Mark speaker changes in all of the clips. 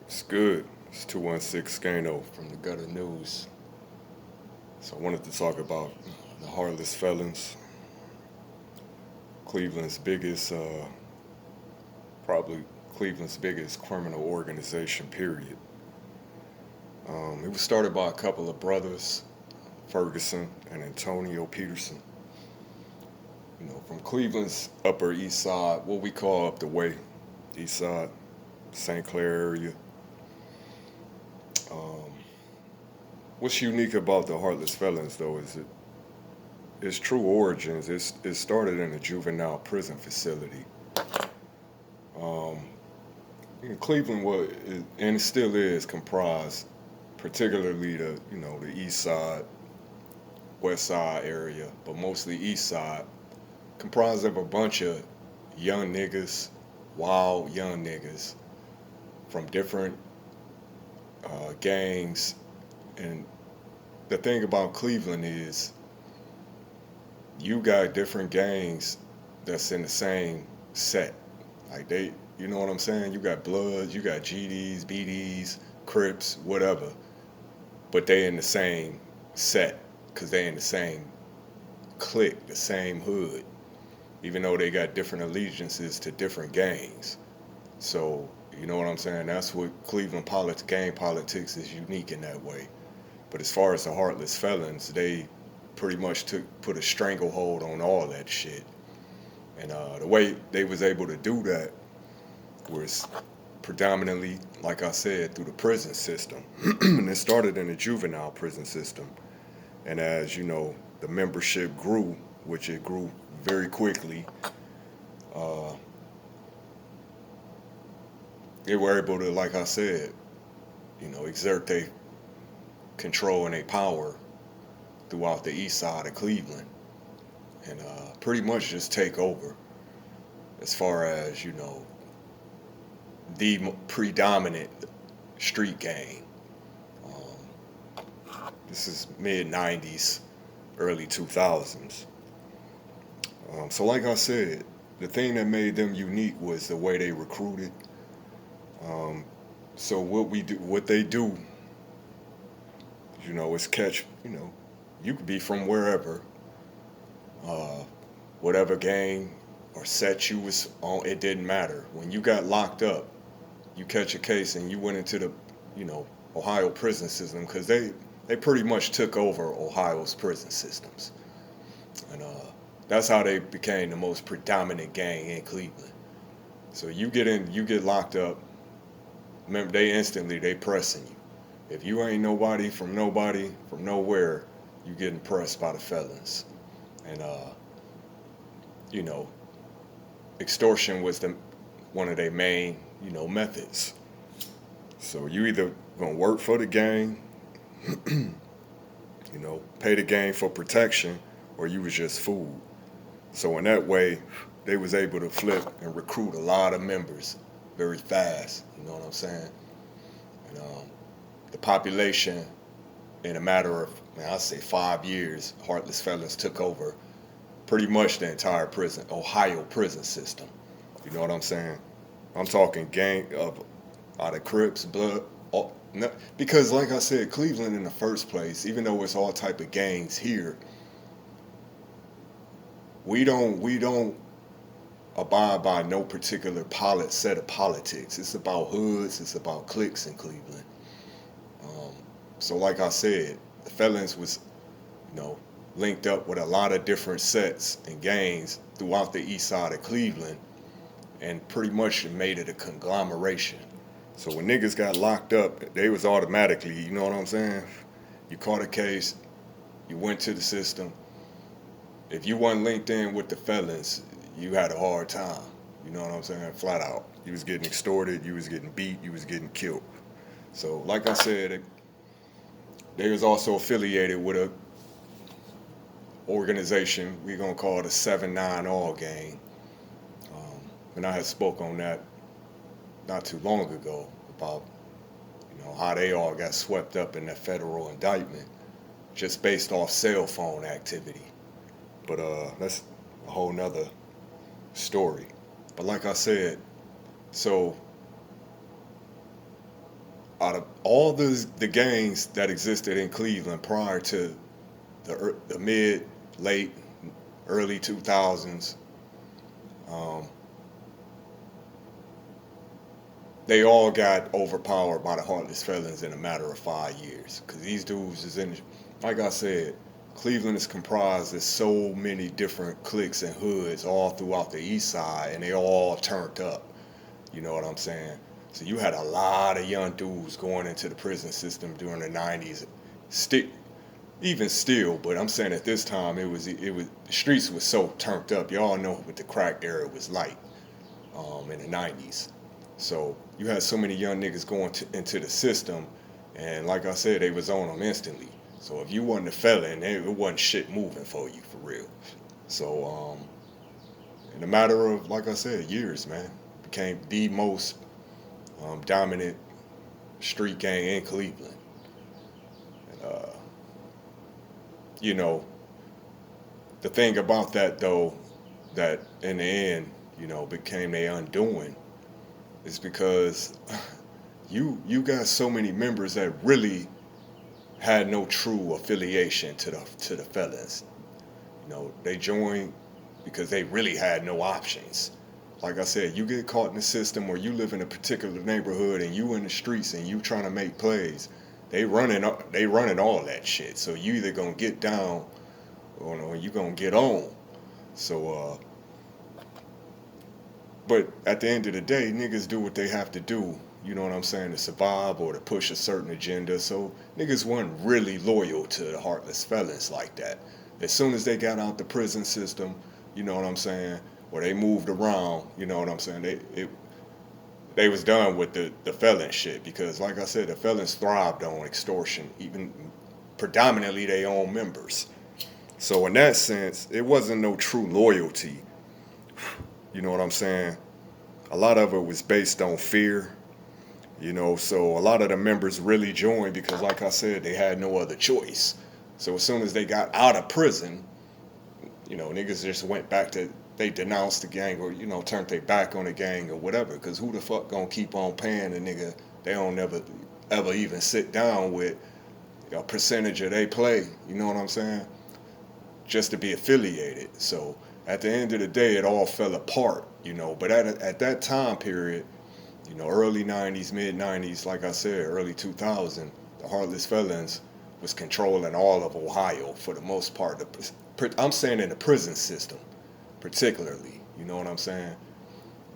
Speaker 1: It's good. It's 216 Scano from the Gutter News. So I wanted to talk about the Heartless Felons, Cleveland's biggest, probably Cleveland's biggest criminal organization, period. It was started by a couple of brothers, Ferguson and Antonio Peterson. From Cleveland's Upper East Side, what we call up the way, East Side, St. Clair area. Um, what's unique about the Heartless Felons, though, is its true origins. It started in a juvenile prison facility. Um, Cleveland was, and it still is, comprised, particularly the East Side, West Side area, but mostly East Side, comprised of a bunch of young niggas, wild young niggas from different gangs. And the thing about Cleveland is you got different gangs that's in the same set. Like you know what I'm saying? You got Bloods, you got GDs, BDs, Crips, whatever, but they in the same set because they in the same clique, the same hood, even though they got different allegiances to different gangs. So you know what I'm saying? That's what Cleveland gang politics is unique in that way. But as far as the Heartless Felons, they pretty much put a stranglehold on all that shit. And the way they was able to do that was predominantly, like I said, through the prison system. And it started in the juvenile prison system. And as you know, the membership grew, which it grew very quickly. Uh, they were able to, like I said, exert their control and their power throughout the east side of Cleveland and pretty much just take over as far as, the predominant street gang. This is mid 90s, early 2000s. So, like I said, the thing that made them unique was the way they recruited. Um, so what they do, is catch. You could be from wherever, uh, whatever gang or set you was on. It didn't matter. When you got locked up, you catch a case and you went into the, Ohio prison system because they pretty much took over Ohio's prison systems, and that's how they became the most predominant gang in Cleveland. So you get locked up. Remember, they pressing you. If you ain't nobody from nowhere, you getting pressed by the felons, and you know, extortion was one of their main methods. So you either gonna work for the gang, pay the gang for protection, or you was just food. So in that way, they was able to flip and recruit a lot of members very fast. You know what I'm saying? And the population, in a matter of, man, I say 5 years, Heartless Felons took over pretty much the entire Ohio prison system. You know what I'm saying? I'm talking gang of out of Crips, Blood, no, because like I said, Cleveland in the first place, even though it's all type of gangs here, we don't abide by no particular set of politics. It's about hoods, it's about cliques in Cleveland. Um, so like I said, the felons was, linked up with a lot of different sets and gangs throughout the east side of Cleveland and pretty much made it a conglomeration. So when niggas got locked up, they was automatically, you know what I'm saying? You caught a case, you went to the system. If you wasn't linked in with the felons, you had a hard time. You know what I'm saying? Flat out. You was getting extorted, you was getting beat, you was getting killed. So like I said, they was also affiliated with a organization we're gonna call the 7-9 All Gang. And I had spoke on that not too long ago about how they all got swept up in that federal indictment just based off cell phone activity. But that's a whole nother story. But like I said, so out of all the gangs that existed in Cleveland prior to the mid, late, early 2000s, um, they all got overpowered by the Heartless Felons in a matter of 5 years. Because these dudes is in, like I said, Cleveland is comprised of so many different cliques and hoods all throughout the east side, and they all turned up. You know what I'm saying? So you had a lot of young dudes going into the prison system during the 90s. Still, even still, but I'm saying at this time it was the streets was so turned up. Y'all know what the crack era was like in the 90s. So you had so many young niggas going into the system, and like I said, they was on them instantly. So if you wasn't a felon, it wasn't shit moving for you for real. So in a matter of, like I said, years, man, became the most dominant street gang in Cleveland. And, you know, the thing about that though, that in the end, became their undoing, is because you got so many members that really had no true affiliation to the felons. They joined because they really had no options. Like I said, you get caught in the system, or you live in a particular neighborhood and you in the streets and you trying to make plays. They running all that shit. So you either gonna get down or you gonna get on. So but at the end of the day, niggas do what they have to do, you know what I'm saying, to survive or to push a certain agenda. So niggas weren't really loyal to the Heartless Felons like that. As soon as they got out the prison system, you know what I'm saying, or they moved around, you know what I'm saying, they was done with the felon shit, because like I said, the felons thrived on extortion, even predominantly their own members. So in that sense, it wasn't no true loyalty. You know what I'm saying? A lot of it was based on fear. So a lot of the members really joined because, like I said, they had no other choice. So as soon as they got out of prison, niggas just went back to, they denounced the gang, or, turned their back on the gang or whatever. Because who the fuck gonna keep on paying a nigga they don't ever even sit down with a percentage of they play, you know what I'm saying? Just to be affiliated. So at the end of the day, it all fell apart, But at that time period, early 90s, mid 90s, like I said, early 2000, the Heartless Felons was controlling all of Ohio for the most part. I'm saying in the prison system, particularly, you know what I'm saying?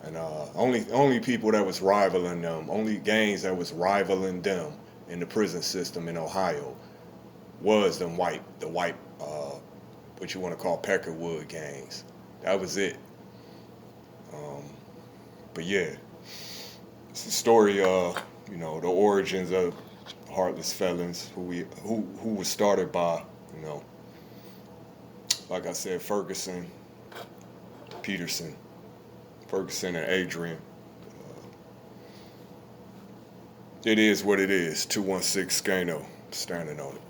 Speaker 1: And only people that was rivaling them, only gangs that was rivaling them in the prison system in Ohio was the white, what you want to call Peckerwood gangs. That was it. But yeah, it's the story of, the origins of Heartless Felons, who was started by, like I said, Ferguson and Adrian. It is what it is. 216 Scano, standing on it.